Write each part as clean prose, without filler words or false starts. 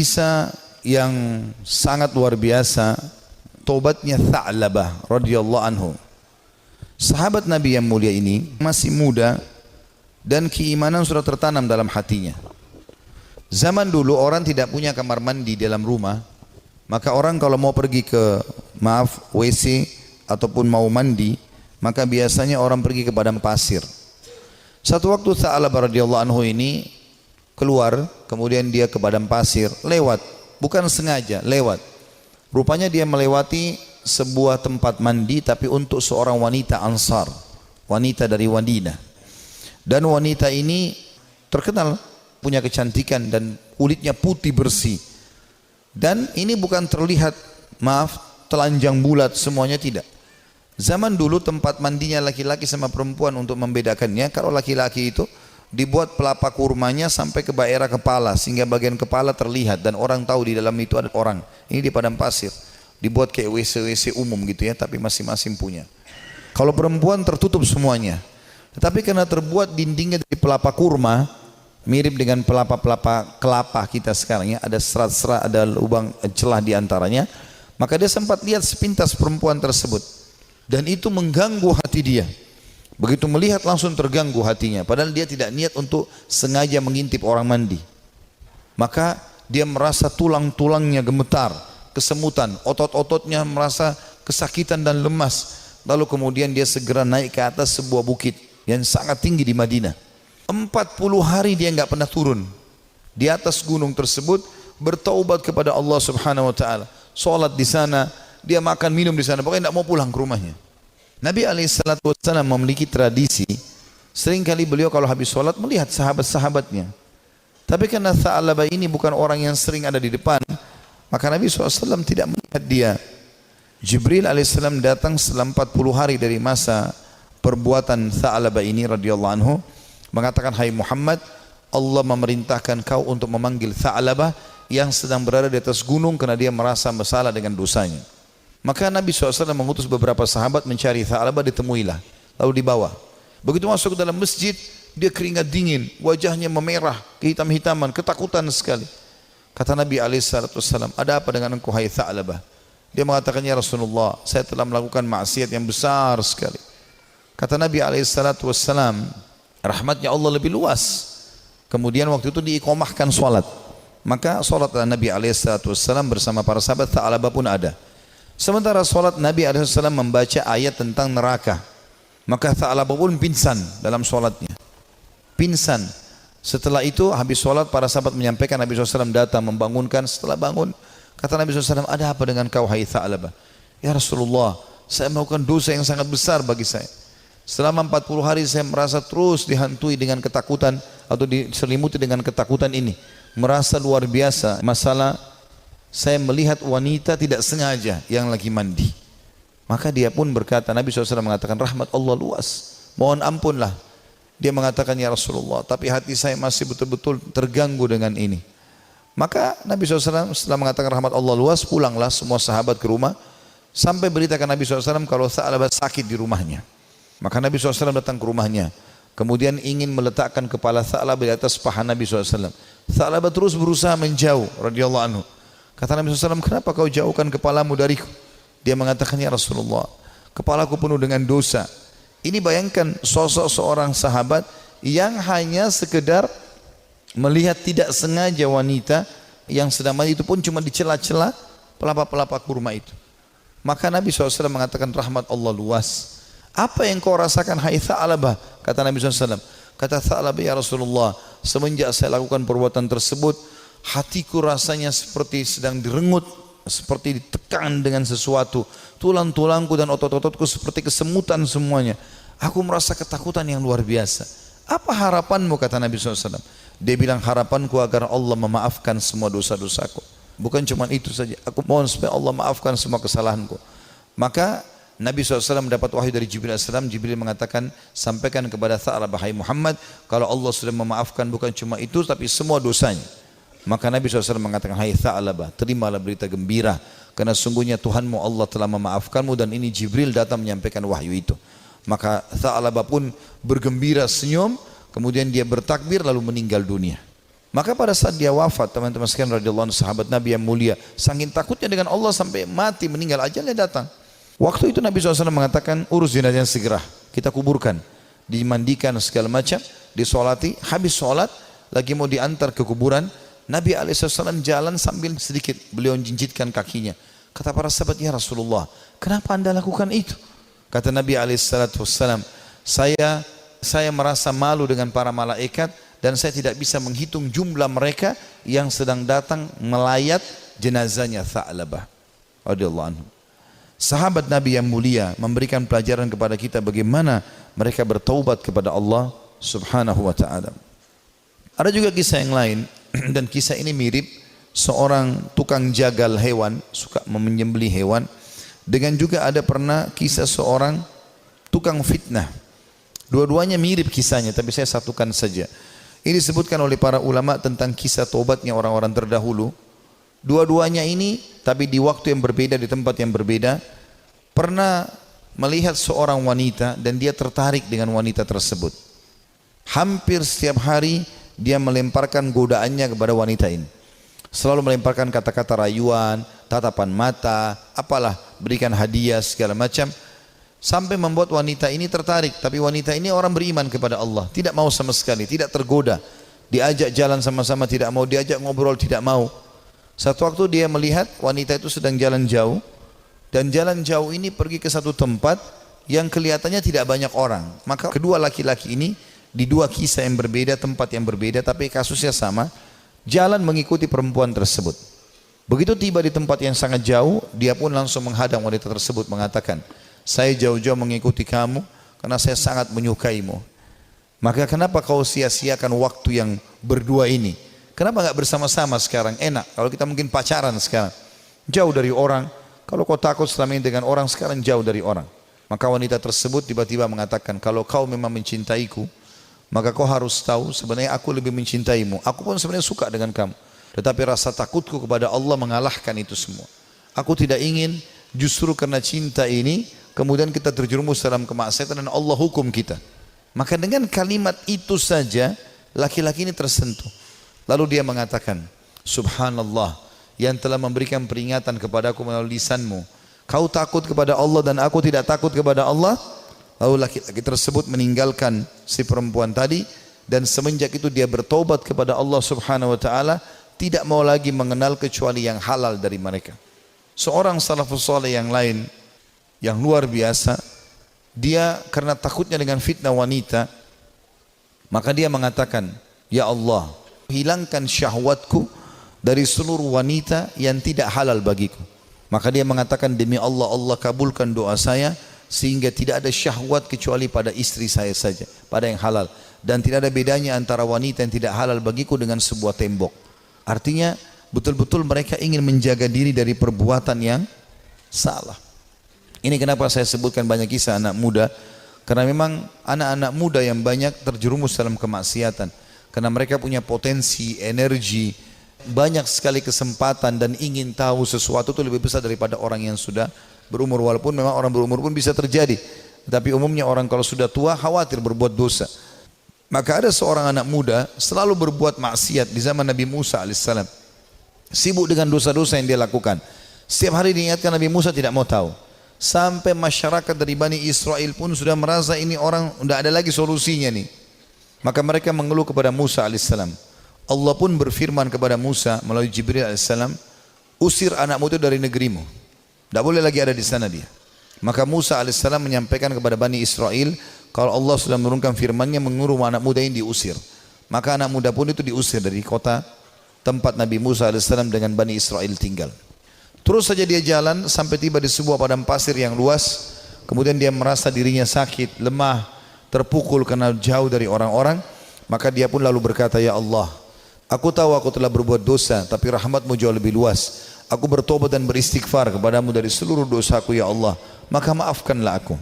kisah yang sangat luar biasa, taubatnya Tha'labah radhiyallahu anhu. Sahabat Nabi yang mulia ini masih muda dan keimanan sudah tertanam dalam hatinya. Zaman dulu orang tidak punya kamar mandi dalam rumah, maka orang kalau mau pergi ke WC ataupun mau mandi, maka biasanya orang pergi ke padang pasir. Satu waktu Tha'labah radhiyallahu anhu ini keluar, kemudian dia ke padang pasir, lewat, bukan sengaja, lewat. Rupanya dia melewati sebuah tempat mandi tapi untuk seorang wanita Ansar, wanita dari Madinah. Dan wanita ini terkenal punya kecantikan dan kulitnya putih bersih. Dan ini bukan terlihat, telanjang bulat semuanya, tidak. Zaman dulu tempat mandinya laki-laki sama perempuan untuk membedakannya, kalau laki-laki itu dibuat pelapa kurmanya sampai ke daerah kepala sehingga bagian kepala terlihat dan orang tahu di dalam itu ada orang. Ini di padang pasir. Dibuat kayak WC-WC umum gitu ya, tapi masing-masing punya. Kalau perempuan tertutup semuanya. Tetapi karena terbuat dindingnya dari pelapa kurma, mirip dengan pelapa-pelapa kelapa kita sekarang ya, ada serat-serat, ada lubang celah di antaranya, maka dia sempat lihat sepintas perempuan tersebut. Dan itu mengganggu hati dia. Begitu melihat langsung terganggu hatinya, padahal dia tidak niat untuk sengaja mengintip orang mandi. Maka dia merasa tulang-tulangnya gemetar, kesemutan, otot-ototnya merasa kesakitan dan lemas. Lalu kemudian dia segera naik ke atas sebuah bukit yang sangat tinggi di Madinah. 40 hari dia nggak pernah turun di atas gunung tersebut, bertaubat kepada Allah Subhanahu wa taala. Salat di sana, dia makan minum di sana, pokoknya tidak mau pulang ke rumahnya. Nabi SAW memiliki tradisi, seringkali beliau kalau habis sholat melihat sahabat-sahabatnya. Tapi karena Tha'labah ini bukan orang yang sering ada di depan, maka Nabi SAW tidak melihat dia. Jibril AS datang setelah 40 hari dari masa perbuatan Tha'labah ini radhiyallahu anhu, mengatakan, hai Muhammad, Allah memerintahkan kau untuk memanggil Tha'labah yang sedang berada di atas gunung karena dia merasa bersalah dengan dosanya. Maka Nabi SAW mengutus beberapa sahabat mencari Tha'labah, ditemuilah, lalu dibawa. Begitu masuk ke dalam masjid, dia keringat dingin, wajahnya memerah, kehitam-hitaman, ketakutan sekali. Kata Nabi SAW, ada apa dengan engkau hai Tha'labah? Dia mengatakan, ya Rasulullah, saya telah melakukan maksiat yang besar sekali. Kata Nabi SAW, rahmatnya Allah lebih luas. Kemudian waktu itu diiqamahkan sholat. Maka sholat Nabi SAW bersama para sahabat, Tha'labah pun ada. Sementara sholat Nabi SAW membaca ayat tentang neraka, maka Tha'labah pun pingsan dalam sholatnya. Pingsan. Setelah itu habis sholat para sahabat menyampaikan, Nabi SAW datang membangunkan. Setelah bangun kata Nabi SAW, ada apa dengan kau hai Tha'labah? Ya Rasulullah, saya melakukan dosa yang sangat besar bagi saya. Selama 40 hari saya merasa terus dihantui dengan ketakutan atau diselimuti dengan ketakutan ini. Merasa luar biasa masalah saya melihat wanita tidak sengaja yang lagi mandi. Maka dia pun berkata, Nabi SAW mengatakan, rahmat Allah luas, mohon ampunlah. Dia mengatakan, ya Rasulullah, tapi hati saya masih betul-betul terganggu dengan ini. Maka Nabi SAW setelah mengatakan rahmat Allah luas, pulanglah semua sahabat ke rumah, sampai beritakan Nabi SAW kalau Tha'labah sakit di rumahnya. Maka Nabi SAW datang ke rumahnya, kemudian ingin meletakkan kepala Tha'labah di atas paha Nabi SAW. Tha'labah terus berusaha menjauh radhiyallahu anhu. Kata Nabi SAW, kenapa kau jauhkan kepalamu dariku? Dia mengatakan, ya Rasulullah, kepalaku penuh dengan dosa. Ini bayangkan sosok seorang sahabat yang hanya sekedar melihat tidak sengaja wanita yang sedang mandi, itu pun cuma di celah-celah pelapa-pelapa kurma itu. Maka Nabi SAW mengatakan, rahmat Allah luas. Apa yang kau rasakan hai Tha'labah? Kata Nabi SAW. Kata Tha'labah, ya Rasulullah, semenjak saya lakukan perbuatan tersebut, hatiku rasanya seperti sedang direngut, seperti ditekan dengan sesuatu. Tulang-tulangku dan otot-ototku seperti kesemutan semuanya. Aku merasa ketakutan yang luar biasa. Apa harapanmu? Kata Nabi SAW. Dia bilang, harapanku agar Allah memaafkan semua dosa-dosaku. Bukan cuma itu saja, aku mohon supaya Allah maafkan semua kesalahanku. Maka Nabi SAW mendapat wahyu dari Jibril AS. Jibril mengatakan, sampaikan kepada Tha'labah, hai Muhammad, kalau Allah sudah memaafkan bukan cuma itu tapi semua dosanya. Maka Nabi SAW mengatakan, hai Tha'labah, terimalah berita gembira, karena sungguhnya Tuhanmu Allah telah memaafkanmu, dan ini Jibril datang menyampaikan wahyu itu. Maka Tha'labah pun bergembira, senyum, kemudian dia bertakbir lalu meninggal dunia. Maka pada saat dia wafat, teman-teman sekalian radhiyallahu anhu, sahabat Nabi yang mulia, saking takutnya dengan Allah sampai mati, meninggal, ajalnya datang. Waktu itu Nabi SAW mengatakan, urus jenazahnya segera, kita kuburkan, dimandikan segala macam, disolati. Habis sholat lagi mau diantar ke kuburan, Nabi SAW jalan sambil sedikit beliau jinjitkan kakinya. Kata para sahabat, ya Rasulullah, kenapa anda lakukan itu? Kata Nabi SAW, saya merasa malu dengan para malaikat dan saya tidak bisa menghitung jumlah mereka yang sedang datang melayat jenazahnya Tha'labah radhiyallahu anhu. Sahabat Nabi yang mulia memberikan pelajaran kepada kita bagaimana mereka bertaubat kepada Allah Subhanahu wa ta'ala. Ada juga kisah yang lain dan kisah ini mirip, seorang tukang jagal hewan, suka menyembelih hewan, dengan juga ada pernah kisah seorang tukang fitnah. Dua-duanya mirip kisahnya, tapi saya satukan saja. Ini disebutkan oleh para ulama tentang kisah taubatnya orang-orang terdahulu. Dua-duanya ini, tapi di waktu yang berbeda, di tempat yang berbeda, pernah melihat seorang wanita dan dia tertarik dengan wanita tersebut. Hampir setiap hari dia melemparkan godaannya kepada wanita ini. Selalu melemparkan kata-kata rayuan, tatapan mata, apalah, berikan hadiah segala macam, sampai membuat wanita ini tertarik. Tapi wanita ini orang beriman kepada Allah, tidak mau sama sekali, tidak tergoda. Diajak jalan sama-sama tidak mau, diajak ngobrol tidak mau. Satu waktu dia melihat wanita itu sedang jalan jauh, dan jalan jauh ini pergi ke satu tempat yang kelihatannya tidak banyak orang. Maka kedua laki-laki ini di dua kisah yang berbeda, tempat yang berbeda, tapi kasusnya sama, jalan mengikuti perempuan tersebut. Begitu tiba di tempat yang sangat jauh, dia pun langsung menghadang wanita tersebut, mengatakan, saya jauh-jauh mengikuti kamu karena saya sangat menyukaimu. Maka kenapa kau sia-siakan waktu yang berdua ini? Kenapa nggak bersama-sama sekarang? Enak kalau kita mungkin pacaran sekarang, jauh dari orang. Kalau kau takut selama ini dengan orang, sekarang jauh dari orang. Maka wanita tersebut tiba-tiba mengatakan, kalau kau memang mencintaiku, maka kau harus tahu sebenarnya aku lebih mencintaimu. Aku pun sebenarnya suka dengan kamu, tetapi rasa takutku kepada Allah mengalahkan itu semua. Aku tidak ingin justru karena cinta ini kemudian kita terjerumus dalam kemaksiatan dan Allah hukum kita. Maka dengan kalimat itu saja laki-laki ini tersentuh. Lalu dia mengatakan, subhanallah, yang telah memberikan peringatan kepadaku melalui lisanmu. Kau takut kepada Allah dan aku tidak takut kepada Allah. Lalu laki-laki tersebut meninggalkan si perempuan tadi, dan semenjak itu dia bertobat kepada Allah Subhanahu wa ta'ala, tidak mau lagi mengenal kecuali yang halal dari mereka. Seorang salafus saleh yang lain yang luar biasa, dia karena takutnya dengan fitnah wanita, maka dia mengatakan, ya Allah, hilangkan syahwatku dari seluruh wanita yang tidak halal bagiku. Maka dia mengatakan, demi Allah, Allah kabulkan doa saya sehingga tidak ada syahwat kecuali pada istri saya saja, pada yang halal, dan tidak ada bedanya antara wanita yang tidak halal bagiku dengan sebuah tembok. Artinya betul-betul mereka ingin menjaga diri dari perbuatan yang salah. Ini kenapa saya sebutkan banyak kisah anak muda, karena memang anak-anak muda yang banyak terjerumus dalam kemaksiatan. Karena mereka punya potensi, energi, banyak sekali kesempatan dan ingin tahu sesuatu itu lebih besar daripada orang yang sudah berumur. Walaupun memang orang berumur pun bisa terjadi, tapi umumnya orang kalau sudah tua khawatir berbuat dosa. Maka ada seorang anak muda selalu berbuat maksiat di zaman Nabi Musa alaihissalam. Sibuk dengan dosa-dosa yang dia lakukan. Setiap hari diingatkan, Nabi Musa tidak mau tahu. Sampai masyarakat dari Bani Israel pun sudah merasa ini orang tidak ada lagi solusinya nih. Maka mereka mengeluh kepada Musa alaihissalam. Allah pun berfirman kepada Musa melalui Jibril alaihissalam, usir anakmu itu dari negerimu. Tidak boleh lagi ada di sana dia. Maka Musa alaihissalam menyampaikan kepada Bani Israel, kalau Allah sudah menurunkan firman-Nya menyuruh anak muda ini diusir. Maka anak muda pun itu diusir dari kota tempat Nabi Musa alaihissalam dengan Bani Israel tinggal. Terus saja dia jalan sampai tiba di sebuah padang pasir yang luas. Kemudian dia merasa dirinya sakit, lemah, terpukul karena jauh dari orang-orang. Maka dia pun lalu berkata, ya Allah, aku tahu aku telah berbuat dosa, tapi rahmat-Mu jauh lebih luas. Aku bertobat dan beristighfar kepadamu dari seluruh dosaku, ya Allah, maka maafkanlah aku.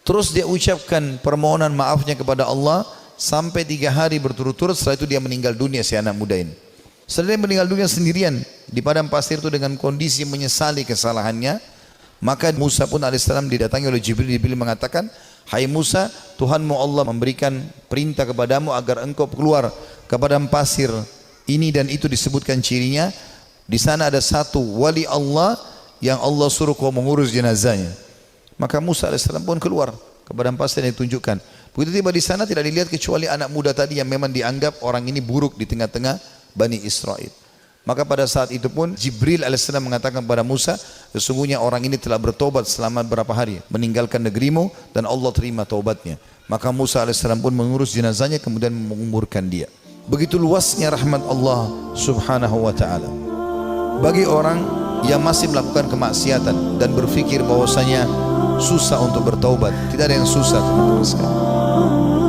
Terus dia ucapkan permohonan maafnya kepada Allah sampai 3 hari berturut-turut. Setelah itu dia meninggal dunia, si anak muda ini. Setelah dia meninggal dunia sendirian di padang pasir itu dengan kondisi menyesali kesalahannya, maka Musa pun alaihissalam didatangi oleh Jibril. Jibril mengatakan, hai Musa, Tuhanmu Allah memberikan perintah kepadamu agar engkau keluar ke padang pasir Ini dan itu disebutkan cirinya. Di sana ada satu wali Allah yang Allah suruh kau mengurus jenazahnya. Maka Musa alaihissalam pun keluar ke padang pasir yang ditunjukkan. Begitu tiba di sana tidak dilihat kecuali anak muda tadi yang memang dianggap orang ini buruk di tengah-tengah Bani Israel. Maka pada saat itu pun Jibril alaihissalam mengatakan kepada Musa, sesungguhnya orang ini telah bertobat selama berapa hari, meninggalkan negerimu dan Allah terima taubatnya. Maka Musa alaihissalam pun mengurus jenazahnya kemudian menguburkan dia. Begitu luasnya rahmat Allah subhanahu wa ta'ala bagi orang yang masih melakukan kemaksiatan dan berpikir bahwasanya susah untuk bertaubat. Tidak ada yang susah, teman-teman sekalian.